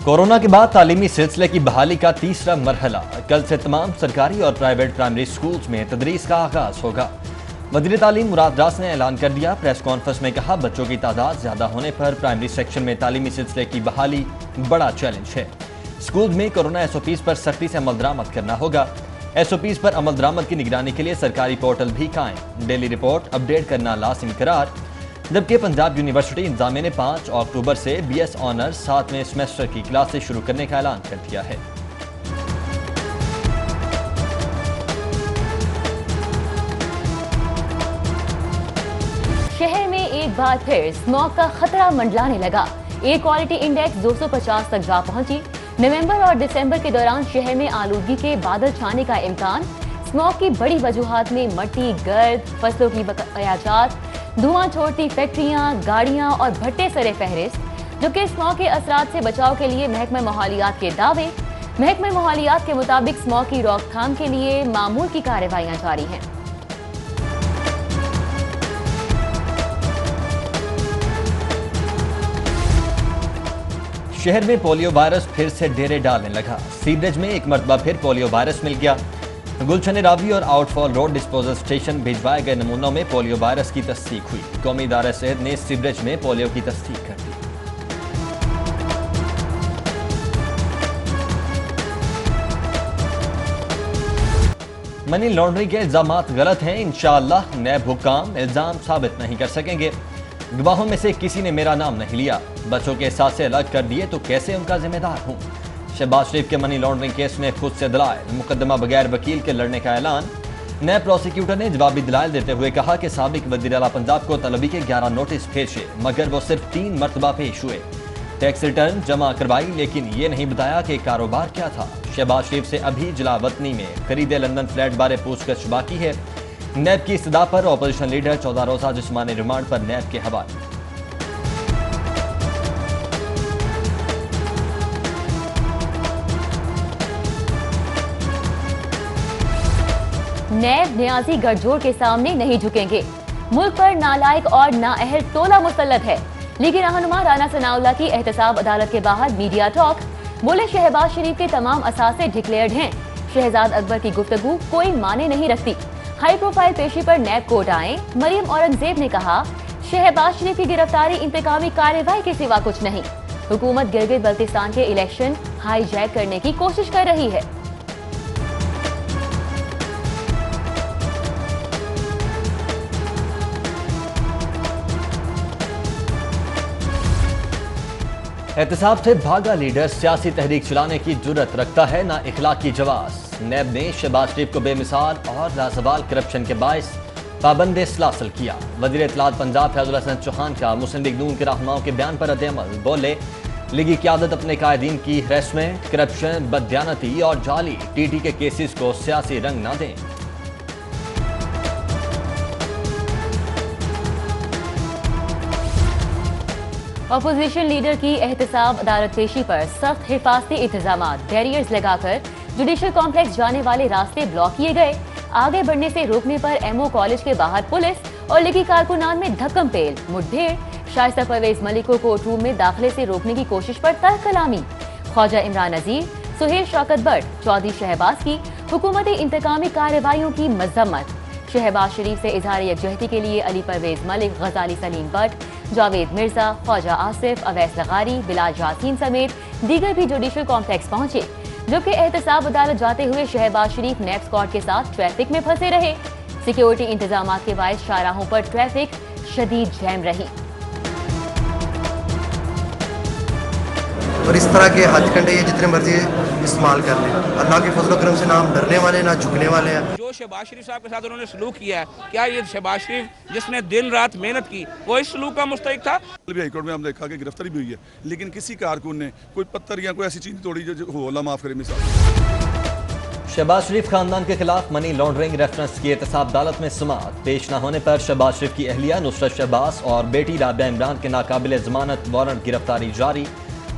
Corona के बाद तालीमी सिलसिले की बहाली का तीसरा मरहला। कल से तमाम सरकारी और प्राइवेट प्राइमरी स्कूल्स में तदरीस का आगाज होगा। वज़ीर तालीम मुराद रास ने ऐलान कर दिया। प्रेस कॉन्फ्रेंस में कहा, बच्चों की तादाद ज्यादा होने पर प्राइमरी सेक्शन में तालीमी सिलसिले की बहाली बड़ा चैलेंज है। स्कूल में कोरोना SOPs पर सख्ती से अमल दरामद करना होगा। SOPs पर अमल दरामद की निगरानी के लिए सरकारी पोर्टल भी कायम। डेली रिपोर्ट अपडेट करना लाजिमी करार। जबकि पंजाब यूनिवर्सिटी इंतजामिया ने 5 अक्टूबर से BS ऑनर्स 7वें सेमेस्टर की क्लासेस शुरू करने का ऐलान कर दिया है। शहर में एक बार फिर स्मॉग का खतरा मंडलाने लगा। एयर क्वालिटी इंडेक्स 250 तक जा पहुंची। नवंबर और दिसंबर के दौरान शहर में आलूदगी के बादल छाने का इम्कान। स्मॉग की बड़ी वजूहात में मट्टी, गर्द, फसलों की बकायाजात, धुआं छोड़ती फैक्ट्रियां, गाड़ियां और भट्टे सरे फहरिस्त। जबकि स्मॉग के असरात से बचाव के लिए महकमा माहौलियात के दावे। महकमा माहौलियात के मुताबिक स्मॉग की रोकथाम के लिए मामूल की कार्रवाइयां जारी हैं। शहर में पोलियो वायरस फिर से डेरे डालने लगा। सीवरेज में एक मरतबा फिर पोलियो वायरस मिल गया। गुलशन रावी और आउटफॉल रोड डिस्पोजल स्टेशन भिजवाए गए नमूनों में पोलियो वायरस की तस्दीक हुई। कौमी इदारा सेहत ने सीवरेज में पोलियो की तस्दीक कर दी। मनी लॉन्ड्रिंग के इल्जामात गलत हैं। इंशाअल्लाह नैब हुक्काम इल्जाम साबित नहीं कर सकेंगे। गवाहों में से किसी ने मेरा नाम नहीं लिया। बच्चों के साथ से अलग कर दिए तो कैसे उनका जिम्मेदार हूं। शहबाज शरीफ के मनी लॉन्ड्रिंग केस में खुद से दलाइल। मुकदमा बगैर वकील के लड़ने का ऐलान। नए प्रोसिक्यूटर ने जवाबी दलाइल देते हुए कहा कि साबिक वज़ीर आला पंजाब को तलबी के 11 नोटिस भेजे, मगर वो सिर्फ 3 मरतबा पेश हुए। टैक्स रिटर्न जमा करवाई, लेकिन ये नहीं बताया कि कारोबार क्या था। शहबाज शरीफ से अभी जलावतनी में खरीदे लंदन फ्लैट बारे पूछताछ बाकी है। नैब की इस्तदा पर अपोजिशन लीडर 14 रोजा जिस्मानी रिमांड पर नैब के हवाले। नैब न्याजी गठजोड़ के सामने नहीं झुकेंगे। मुल्क पर नालायक और नाअहल टोला मुसल्लत है। लीगी रहनुमा राना सनाउल्लाह की एहतसाब अदालत के बाहर मीडिया टॉक। बोले, शहबाज शरीफ के तमाम असासे डिक्लेयर्ड हैं। शहजाद अकबर की गुफ्तगू कोई माने नहीं रखती। हाई प्रोफाइल पेशी पर नैब कोर्ट आए। मरियम औरंगजेब ने कहा, शहबाज शरीफ की गिरफ्तारी इंतकामी कार्रवाई के सिवा कुछ नहीं। हुकूमत गिलगित बल्तिस्तान के इलेक्शन हाईजैक करने की कोशिश कर रही है। एहतसाब से भागा लीडर सियासी तहरीक चलाने की जुर्रत रखता है ना इखलाकी जवाब। नैब ने शहबाज शरीफ को बेमिसाल और लाजवाल करप्शन के बायस पाबंद सलासल किया। वज़ीर इत्तलात पंजाब फैजुल हसन चौहान का मुस्लिम लीग नून के रहनुमाओं के बयान पर रद्द-ए-अमल। बोले, लीगी क़यादत अपने कायदीन की हैरेसमेंट, करप्शन, बददियानती और जाली TT के केसेस को सियासी रंग न दें। अपोजिशन लीडर की एहतसाब अदालत पेशी पर सख्त हिफाजती इंतजामात। बैरियर्स लगाकर जुडिशल कॉम्प्लेक्स जाने वाले रास्ते ब्लॉक किए गए। आगे बढ़ने से रोकने पर MO कॉलेज के बाहर पुलिस और लीगी कारकुनान में धक्कम पेल मुठभेड़। शाइस्ता परवेज मलिक को कोर्ट रूम में दाखिले से रोकने की कोशिश पर तल्ख कलामी। ख्वाजा इमरान नजीर, सुहेल शौकत भट्ट, चौधरी शहबाज की हुकूमती इंतकामी कार्रवाइयों की मजम्मत। शहबाज शरीफ से इजहार यकजहती के लिए अली परवेज मलिक, गजाली सलीम भट्ट, जावेद मिर्जा, ख्वाजा आसिफ, अवैस लगारी, बिलाल यासीन समेत दीगर भी जुडिशल कॉम्प्लेक्स पहुंचे। जबकि एहतसाब अदालत जाते हुए शहबाज शरीफ नैब स्क्वाड के साथ ट्रैफिक में फंसे रहे। सिक्योरिटी इंतजाम के बायस शाहराहों पर ट्रैफिक शदीद जैम रही। और इस तरह के हथकंडे ये जितने मर्जी इस्तेमाल कर लें, अल्लाह के फजल करम से ना हम डरने वाले ना झुकने वाले हैं। जो शहबाज शरीफ साहब के साथ उन्होंने सलूक किया है, क्या ये शहबाज शरीफ जिसने दिन रात मेहनत की वो इस सलूक का मुस्तहिक था? हाईकोर्ट में हम देखा कि गिरफ्तारी भी हुई है, लेकिन किसी कारकुन ने कोई पत्थर या कोई ऐसी चीज तोड़ी जो हो, अल्लाह माफ करे मिसाल। शहबाज शरीफ खानदान के खिलाफ मनी लॉन्ड्रिंग रेफरेंस की एहतसाब अदालत में समाअत पेश न होने पर शहबाज शरीफ की अहलिया नुसरत शहबाज और बेटी राबिया इमरान के नाकाबिल जमानत वारंट गिरफ्तारी जारी।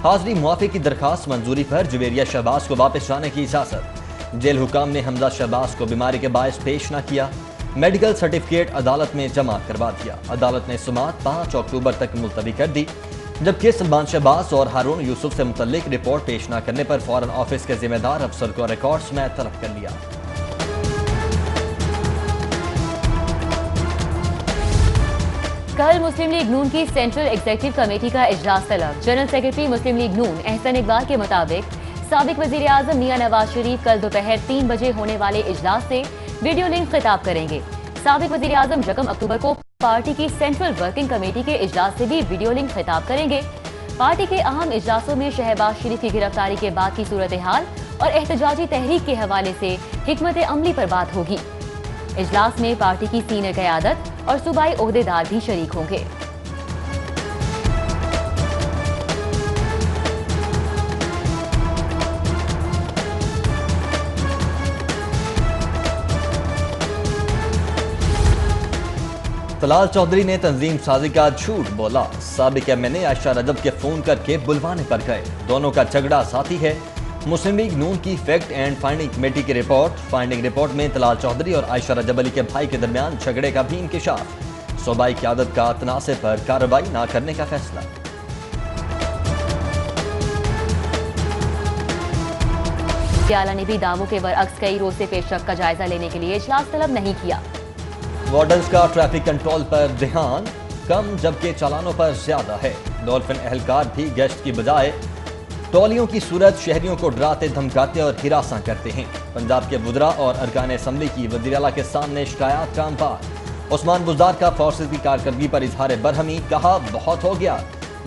हाजिरी मुआफी की दरखास्त मंजूरी पर जुवेरिया शहबाज को वापस जाने की इजाजत। जेल हुकाम ने हमजा शहबाज को बीमारी के बायस पेश न किया। मेडिकल सर्टिफिकेट अदालत में जमा करवा दिया। अदालत ने समाअत 5 अक्टूबर तक मुलतवी कर दी। जबकि सलमान शहबाज और हारून यूसुफ से मुतल्लिक रिपोर्ट पेश न करने पर फौरन ऑफिस के जिम्मेदार अफसर को रिकॉर्ड्स में तलब कर लिया। कल मुस्लिम लीग नून की सेंट्रल एग्जीक्यूटिव कमेटी का इजलास तलब। जनरल सेक्रेटरी मुस्लिम लीग नून एहसन इकबाल के मुताबिक साबिक वजीर आजम मियां नवाज शरीफ कल दोपहर 3 बजे होने वाले इजलास से वीडियो लिंक खिताब करेंगे। साबिक वजीर आजम 2 अक्टूबर को पार्टी की सेंट्रल वर्किंग कमेटी के इजलास से भी वीडियो लिंक खिताब करेंगे। पार्टी के अहम इजलासों में शहबाज शरीफ की गिरफ्तारी के बाद की सूरत हाल और एहतजाजी तहरीक के हवाले से हिकमत अमली पर बात होगी। इजलास में पार्टी की सीनियर क़यादत और सूबाई ओहदेदार भी शरीक होंगे। तलाल चौधरी ने तंजीम साजी का झूठ बोला। साबिक एमएनए आयशा रजब के फोन करके बुलवाने पर गए। दोनों का झगड़ा साथी है। मुस्लिम लीग नून की फैक्ट एंड फाइंडिंग कमेटी की रिपोर्ट। फाइंडिंग रिपोर्ट में तलाल चौधरी और आयशा रजब अली के भाई के दरमियान झगड़े का भी इंकिशाफ। सूबाई क़यादत का तनाज़े पर कार्रवाई न करने का फैसला। आला ने भी दावों के बरअक्स कई रोज से पेशरफ का जायजा लेने के लिए इजलास तलब नहीं किया। वार्डन्स का ट्रैफिक कंट्रोल पर ध्यान कम जबकि चालानों पर ज्यादा है। डॉल्फिन एहलकार भी गश्त की बजाय टोलियों की सूरत शहरियों को डराते धमकाते और हिरासा करते हैं। पंजाब के वुज़रा और अरकान असम्बली की वज़ीर आला के सामने शिकायत का अंपार। उस्मान बुज़दार का फोर्सेस की कारकर्दगी पर इजहार बरहमी। कहा बहुत हो गया,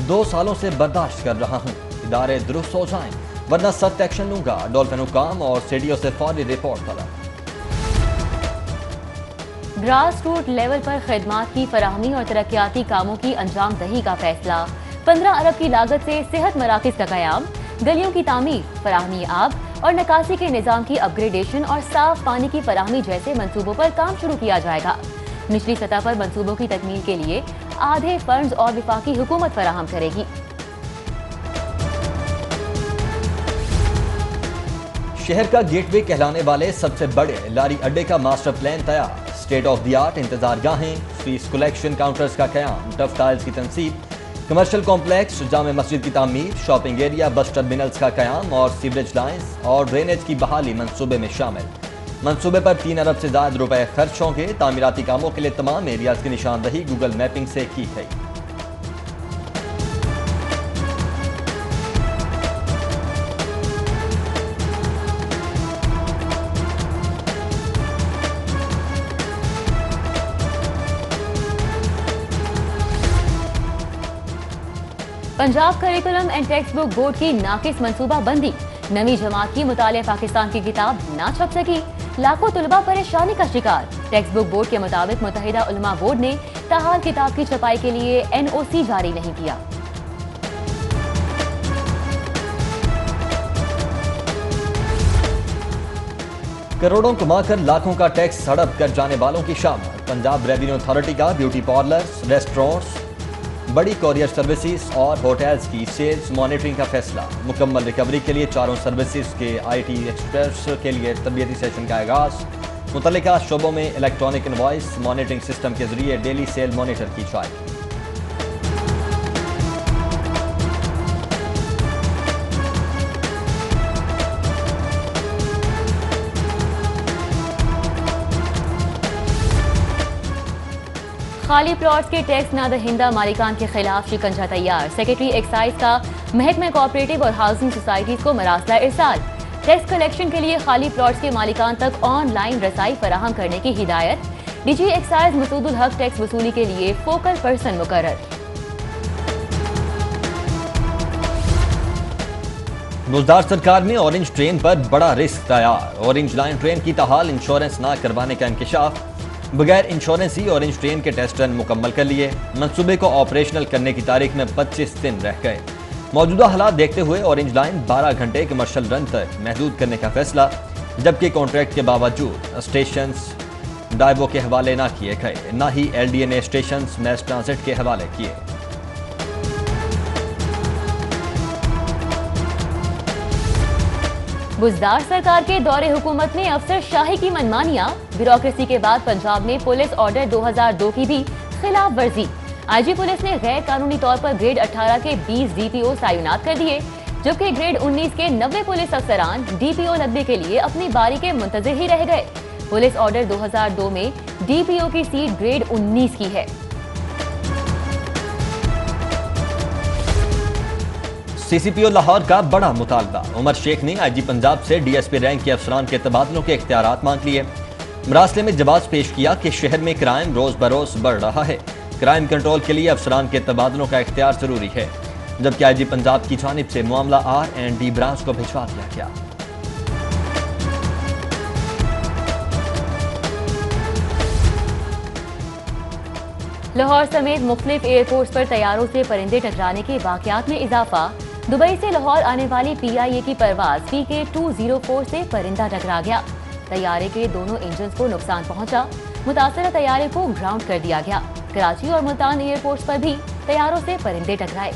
2 सालों से बर्दाश्त कर रहा हूँ। इदारे दुरुस्त हो जाएं वरना सख्त एक्शन लूंगा। डॉल्फिन हुकाम और सीडीओ से फौरी रिपोर्ट तलब। ग्रास रूट लेवल पर खिदमात की फराहमी और तरक्याती कामों की अंजाम दही का फैसला। 15 अरब की लागत से सेहत मराकज का कयाम, गलियों की तामीर, फराहमी आब और निकासी के निजाम की अपग्रेडेशन और साफ पानी की फराहमी जैसे मंसूबों पर काम शुरू किया जाएगा। निचली सतह पर मंसूबों की तकमील के लिए आधे फंड्स और विफाकी हुकूमत फराहम करेगी। शहर का गेटवे कहलाने वाले सबसे बड़े लारी अड्डे का मास्टर प्लान तैयार। स्टेट ऑफ द आर्ट इंतजार गाहें, फीस कलेक्शन काउंटर्स का कयाम, टफ टाइल्स की तनसीब, कमर्शियल कॉम्प्लेक्स, जामे मस्जिद की तामीर, शॉपिंग एरिया, बस टर्मिनल्स का कयाम और सीवरेज लाइन्स और ड्रेनेज की बहाली मंसूबे में शामिल। मंसूबे पर 3 अरब से ज्यादा रुपए खर्च होंगे। तामीराती कामों के लिए तमाम एरियाज की निशानदही गूगल मैपिंग से की गई। Punjab curriculum and text book board की नाकिस मंसूबा बंदी। नवी जमात की मुतालिया पाकिस्तान की किताब ना छप सकी। लाखों तुलबा परेशानी का शिकार। टेक्स्ट बुक बोर्ड के मुताबिक मुत्तहिदा उलमा बोर्ड ने ताहाल किताब की छपाई के लिए NOC जारी नहीं किया। करोड़ों कमाकर लाखों का टैक्स हड़प कर जाने वालों की शामत। पंजाब रेवेन्यू अथॉरिटी का ब्यूटी पार्लर्स, रेस्टोरेंट्स, बड़ी कोरियर सर्विसेज और होटल्स की सेल्स मॉनिटरिंग का फैसला। मुकम्मल रिकवरी के लिए चारों सर्विसेज के IT एक्सपर्ट्स के लिए तरबियती सेशन का आगाज। मुतल्लिका शोबों में इलेक्ट्रॉनिक इनवॉइस मॉनिटरिंग सिस्टम के जरिए डेली सेल मॉनिटर की जाएगी। खाली प्लॉट्स के टैक्स नादहिंदा मालिकान के खिलाफ शिकंजा तैयार। सेक्रेटरी एक्साइज का महकमे कोऑपरेटिव और हाउसिंग सोसाइटीज को मरासला इरसाल। टैक्स कलेक्शन के लिए खाली प्लॉट्स के मालिकान तक ऑनलाइन रसाई फराहम करने की हिदायत। DG एक्साइज मसूदुल हक टैक्स वसूली के लिए फोकल पर्सन मुकर्रर। बुज़दार सरकार में ऑरेंज ट्रेन पर बड़ा रिस्क तैयार। ऑरेंज लाइन ट्रेन की ताहाल इंश्योरेंस न करवाने का इंकिशाफ। बगैर इंश्योरेंस ही ऑरेंज ट्रेन के टेस्ट रन मुकम्मल कर लिए। मंसूबे को ऑपरेशनल करने की तारीख में 25 दिन रह गए। मौजूदा हालात देखते हुए ऑरेंज लाइन 12 घंटे कमर्शियल रन तक महदूद करने का फैसला। जबकि कॉन्ट्रैक्ट के बावजूद स्टेशंस डाइवो के हवाले ना किए गए, ना ही LDA ने स्टेशंस मैस ट्रांजिट के हवाले किए। बुज़दार सरकार के दौरे हुकूमत में अफसर शाही की मनमानियां। ब्यूरोक्रेसी के बाद पंजाब में पुलिस ऑर्डर 2002 की भी खिलाफ वर्जी। आईजी पुलिस ने गैर कानूनी तौर पर ग्रेड 18 के 20 डीपीओ तैनात कर दिए, जबकि ग्रेड 19 के 90 पुलिस अफसरान डीपीओ लगने के लिए अपनी बारी के मुंतजिर ही रह गए। पुलिस ऑर्डर 2002 में डीपीओ की सीट ग्रेड 19 की है। सीसीपीओ लाहौर का बड़ा मुतालबा। उमर शेख ने आईजी पंजाब से डीएसपी रैंक के अफसरान के तबादलों के इख्तियारात मांग लिए। मरासले में जवाब पेश किया कि शहर में क्राइम रोज बरोज बढ़ रहा है, क्राइम कंट्रोल के लिए अफसरान के तबादलों का इख्तियार जरूरी है, जबकि आईजी पंजाब की जानिब से मामला R&D ब्रांच को भिजवा दिया गया। लाहौर समेत मुख्तलिफ एयरपोर्ट्स पर तैयारों से परिंदे टकराने के वाकयात में इजाफा। दुबई से लाहौर आने वाली PIA की परवाज PK204 से परिंदा टकरा गया। तैयारे के दोनों इंजन को नुकसान पहुंचा। मुतासरा तैयारे को ग्राउंड कर दिया गया। कराची और मुल्तान एयरपोर्ट्स पर भी तैयारों से परिंदे टकराए।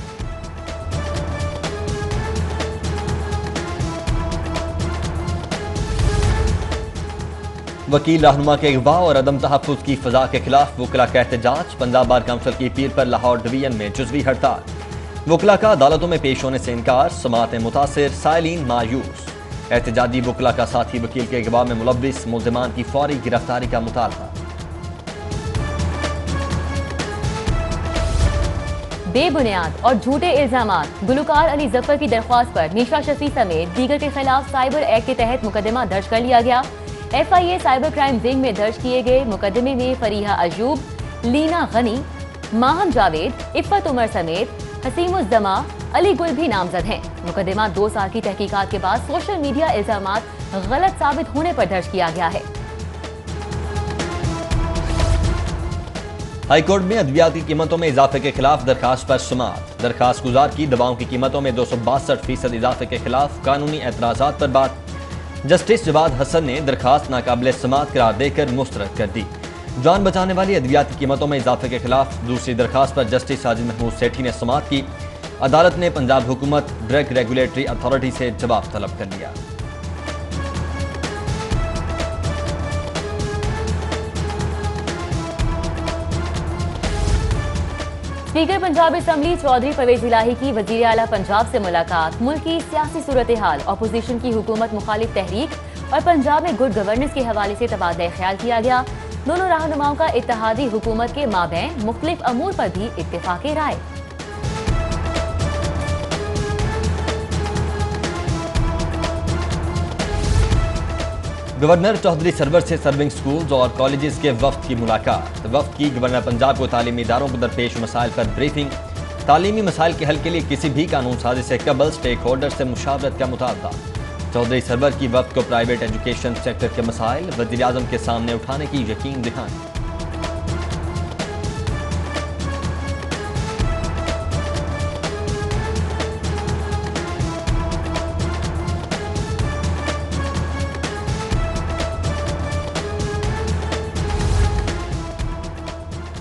वकील रहनुमा के अगवा और अदम तहफ़्फ़ुज़ की फजा के खिलाफ वकला का एहतजाज। पंजाब बार काउंसिल की अपील पर लाहौर डिवीजन में जुज़वी हड़ताल। वकला का अदालतों में पेश होने से इनकार, समाअतें मुतासिर, साइलिन मायूस। एहतजाजी वकला का साथी वकील के अगवा में मुलव्विस मुल्ज़िमान की फौरी गिरफ्तारी का मुतालबा। बेबुनियाद और झूठे इल्जामात। गुलकार अली जफर की दरख्वास्त पर मीशा शफी समेत दीगर के खिलाफ साइबर एक्ट के तहत मुकदमा दर्ज कर लिया गया। FIA साइबर क्राइम विंग में दर्ज किए गए मुकदमे में फरीहा अयूब, लीना गनी, माहम जावेद, इफ़्फ़त उमर समेत हसीमुज़्ज़मा, अली गुल भी नामजद हैं। मुकदमा 2 साल की तहकीकात के बाद सोशल मीडिया इल्जामात गलत साबित होने पर दर्ज किया गया है। हाईकोर्ट में अद्वियात की कीमतों में इजाफे के खिलाफ दरखास्त पर समाअत। दरखास्त गुजार की दवाओं की कीमतों में 262% इजाफे के खिलाफ कानूनी एतराजात पर बात। जस्टिस जवाद हसन ने दरखास्त नाकाबिल समाअत करार देकर मुस्तरद कर दी। जान बचाने वाली अद्वियात की कीमतों में इजाफे के खिलाफ दूसरी दरखास्त पर जस्टिस साजिद महमूद सेठी ने समाअत की। अदालत ने पंजाब हुकूमत ड्रग रेगुलेटरी अथॉरिटी से जवाब तलब कर लिया। स्पीकर पंजाब असम्बली चौधरी परवेज इलाही की वजीर आला पंजाब से मुलाकात। मुल्क की सियासी सूरत हाल, अपोजिशन की हुकूमत मुखालिफ तहरीक और पंजाब में गुड गवर्नेंस के हवाले से तबादला ख्याल किया गया। दोनों रहनुमाओं का इत्तेहादी हुकूमत के माबैन मुख्तलिफ अमूर पर भी इत्तेफाक राय। गवर्नर चौधरी सरवर से सर्विंग स्कूल्स और कॉलेजेस के वफ्द की मुलाकात। वफ्द की गवर्नर पंजाब को तालीमी इदारों को दरपेश मसाइल पर ब्रीफिंग। तालीमी मसाइल के हल के लिए किसी भी कानून साजी से कबल स्टेक होल्डर से मुशावरत का मुतालबा। चौधरी सरवर की वफ्द को प्राइवेट एजुकेशन सेक्टर के मसाइल वज़ीर आज़म के सामने उठाने की यकीन दिखाने।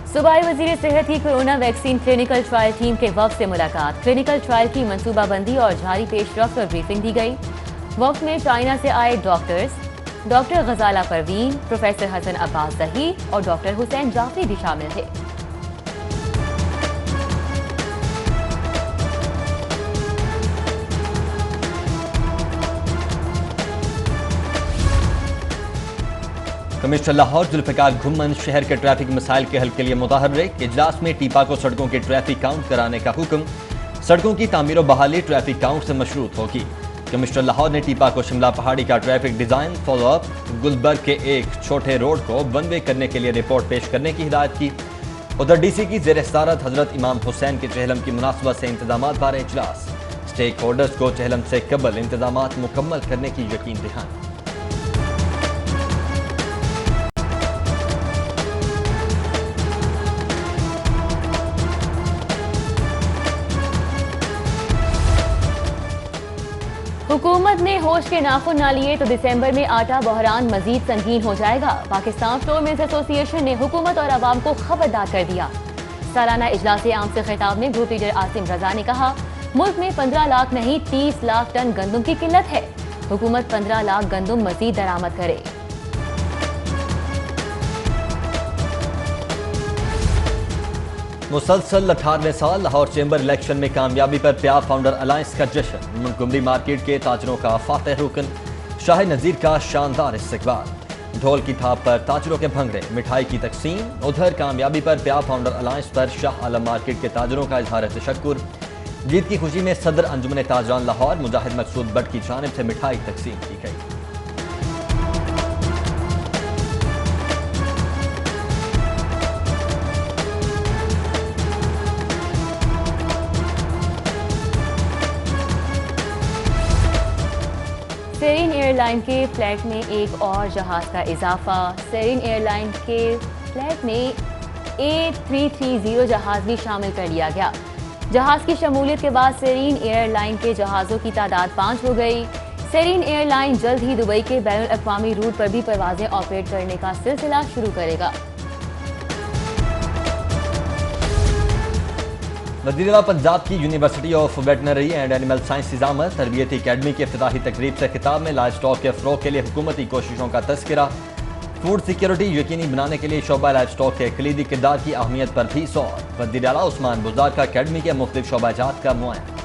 सूबाई वजीर सेहत की corona vaccine clinical trial team के वफ्द से मुलाकात। क्लिनिकल ट्रायल की मंसूबाबंदी और जारी पेशरफ्त पर ब्रीफिंग दी गई। वफ्द में चाइना से आए डॉक्टर्स, डॉक्टर गजाला परवीन, प्रोफेसर हसन अब्बास ज़हीर और डॉक्टर हुसैन जाफरी भी शामिल थे। कमिश्नर लाहौर जुल्फ़िकार घुम्मन शहर के ट्रैफिक मसाइल के हल के लिए मुतहर्रिक। इजलास में टीपा को सड़कों के ट्रैफिक काउंट कराने का हुक्म। सड़कों की तामीर बहाली ट्रैफिक काउंट से मशरूत होगी। कमिश्नर लाहौर ने टीपा को शिमला पहाड़ी का ट्रैफिक डिजाइन फॉलोअप, गुलबर्ग के एक छोटे रोड को वन वे करने के लिए रिपोर्ट पेश करने की हिदायत की। उधर DC की ज़ेर सदारत हजरत इमाम हुसैन के चहलम की मुनासबत से इंतजामात बारे इजलास। स्टेक होल्डर्स को चहलम से कबल इंतजामात मुकम्मल करने की यकीन दिखानी। हुकूमत ने होश के नाखुन ना लिए तो दिसंबर में आटा बहरान मजीद संगीन हो जाएगा। पाकिस्तान फ्लोर मिल्स एसोसिएशन ने हुकूमत और अवाम को खबरदार कर दिया। सालाना इजलास आम से खिताब में ग्रुप लीडर आसिम रजा ने कहा, मुल्क में 15 लाख नहीं 30 लाख टन गंदम की किल्लत है। हुकूमत 15 लाख गंदम मजीद दरामद करे। मुसलसल 18वें साल लाहौर चैम्बर इलेक्शन में कामयाबी पर प्यार फाउंडर अलायंस का जश्न। मुंतगमरी मार्केट के ताजरों का फातह रुकन शाह नज़ीर का शानदार इस्तकबाल। ढोल की थाप पर ताजरों के भंगड़े, मिठाई की तकसीम। उधर कामयाबी पर प्यार फाउंडर अलायंस पर शाह आलम मार्केट के ताजरों का इजहार तशक्कुर। जीत की खुशी में सदर अंजुमन ताजरान लाहौर मुजाहिद मकसूद बट की जानिब से मिठाई तकसीम की गई। सेरिन एयरलाइन के फ्लाइट में एक और जहाज का इजाफा। सेरिन एयरलाइन के फ्लाइट में A330 जहाज भी शामिल कर लिया गया। जहाज की शमूलियत के बाद सेरिन एयरलाइन के जहाज़ों की तादाद 5 हो गई। सेरिन एयरलाइन जल्द ही दुबई के बैनुल अक़वामी रूट पर भी परवाजें ऑपरेट करने का सिलसिला शुरू करेगा। वज़ीर-ए-आला पंजाब की university of veterinary and animal sciences आमद तरबियती अकेडमी की इफ्तिताही तकरीब से खिताब में लाइव स्टॉक के फ़रोग़ के लिए हुकूमती कोशिशों का तज़किरा। फूड सिक्योरिटी यकीनी बनाने के लिए शोबा लाइव स्टॉक के कलीदी किरदार की अहमियत पर भी ज़ोर। वज़ीर-ए-आला उस्मान बुज़दार का अकेडमी के मुख्तलिफ शोबाजात का मुआयना।